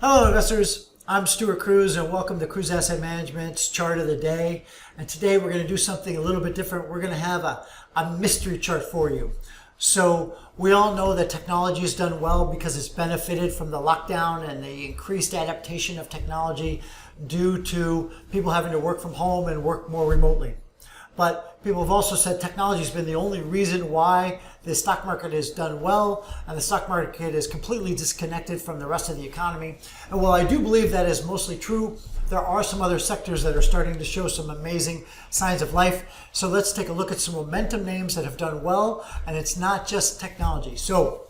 Hello investors, I'm Stuart Cruz and welcome to Cruz Asset Management's chart of the day. And today we're going to do something a little bit different. We're going to have a mystery chart for you. So we all know that technology has done well because it's benefited from the lockdown and the increased adaptation of technology due to people having to work from home and work more remotely. But people have also said technology has been the only reason why the stock market has done well and the stock market is completely disconnected from the rest of the economy. And while I do believe that is mostly true, there are some other sectors that are starting to show some amazing signs of life. So let's take a look at some momentum names that have done well, and it's not just technology. So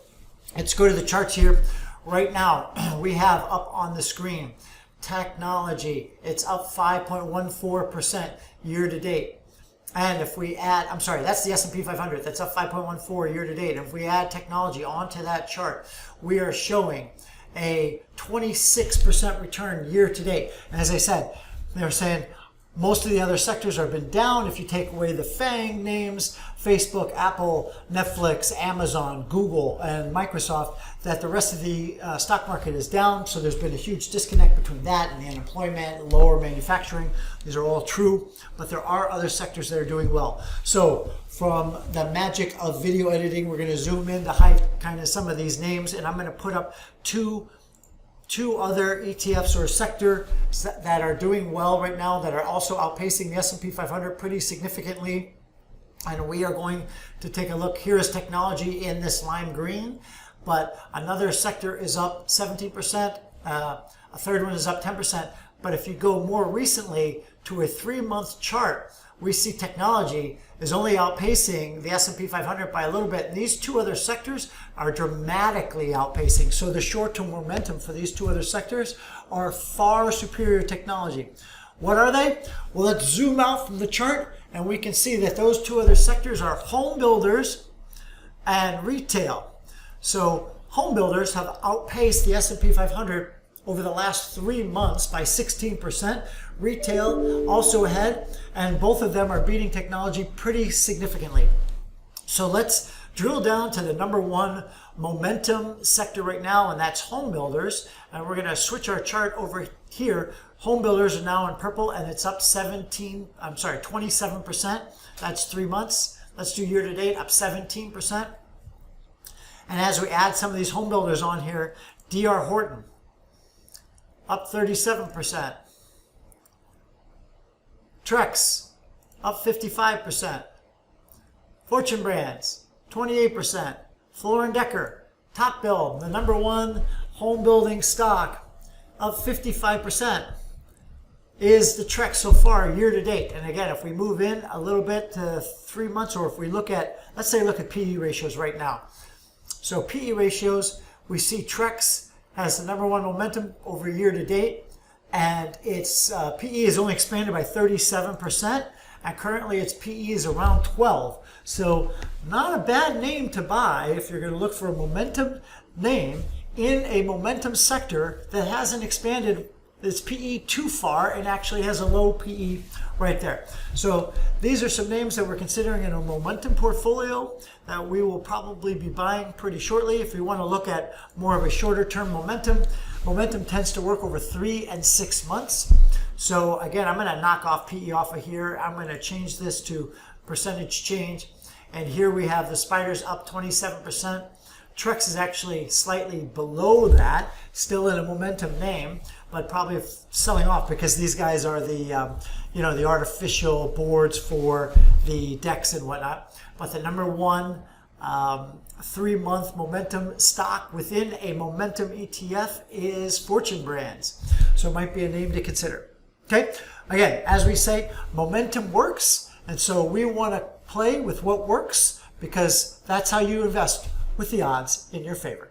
let's go to the charts here. Right now, we have up on the screen technology. It's up 5.14% year to date. And if we add, that's the S&P 500. That's up 5.14 year to date. And if we add technology onto that chart, we are showing a 26% return year to date. And as I said, they're saying most of the other sectors have been down. If you take away the FANG names, Facebook, Apple, Netflix, Amazon, Google, and Microsoft, that the rest of the stock market is down. So there's been a huge disconnect between that and the unemployment, lower manufacturing. These are all true, but there are other sectors that are doing well. So from the magic of video editing, we're going to zoom in to hide kind of some of these names, and I'm going to put up two other ETFs or sector that are doing well right now that are also outpacing the S&P 500 pretty significantly. And we are going to take a look. Here is technology in this lime green, but another sector is up 17%. A third one is up 10%. But if you go more recently to a 3-month chart, we see technology is only outpacing the S&P 500 by a little bit. And these two other sectors are dramatically outpacing. So the short-term momentum for these two other sectors are far superior to technology. What are they? Well, let's zoom out from the chart and we can see that those two other sectors are home builders and retail. So home builders have outpaced the S&P 500 over the last 3 months by 16%. Retail also ahead, and both of them are beating technology pretty significantly. So let's drill down to the number one momentum sector right now, and that's home builders. And we're going to switch our chart over here. Home builders are now in purple, and it's up 27%. That's 3 months. Let's do year to date, up 17%. And as we add some of these home builders on here, D.R. Horton, up 37%. Trex, up 55%. Fortune Brands, 28%. Floor & Decker, top bill, the number one home building stock, up 55%, is the Trex so far year to date. And again, if we move in a little bit to 3 months, or if we look at, let's say look at PE ratios right now. So PE ratios, we see Trex has the number one momentum over year to date, and its PE is only expanded by 37%, and currently its PE is around 12. So not a bad name to buy if you're going to look for a momentum name in a momentum sector that hasn't expanded its PE too far and actually has a low PE right there. So these are some names that we're considering in a momentum portfolio that we will probably be buying pretty shortly. If you want to look at more of a shorter term momentum, momentum tends to work over 3 and 6 months. So again, I'm going to knock off PE off of here. I'm going to change this to percentage change. And here we have the spiders up 27%. Trex is actually slightly below that, still in a momentum name, but probably selling off because these guys are the the artificial boards for the decks and whatnot. But the number one 3-month momentum stock within a momentum ETF is Fortune Brands. So it might be a name to consider. Okay, again, as we say, momentum works, and so we want to play with what works because that's how you invest with the odds in your favor.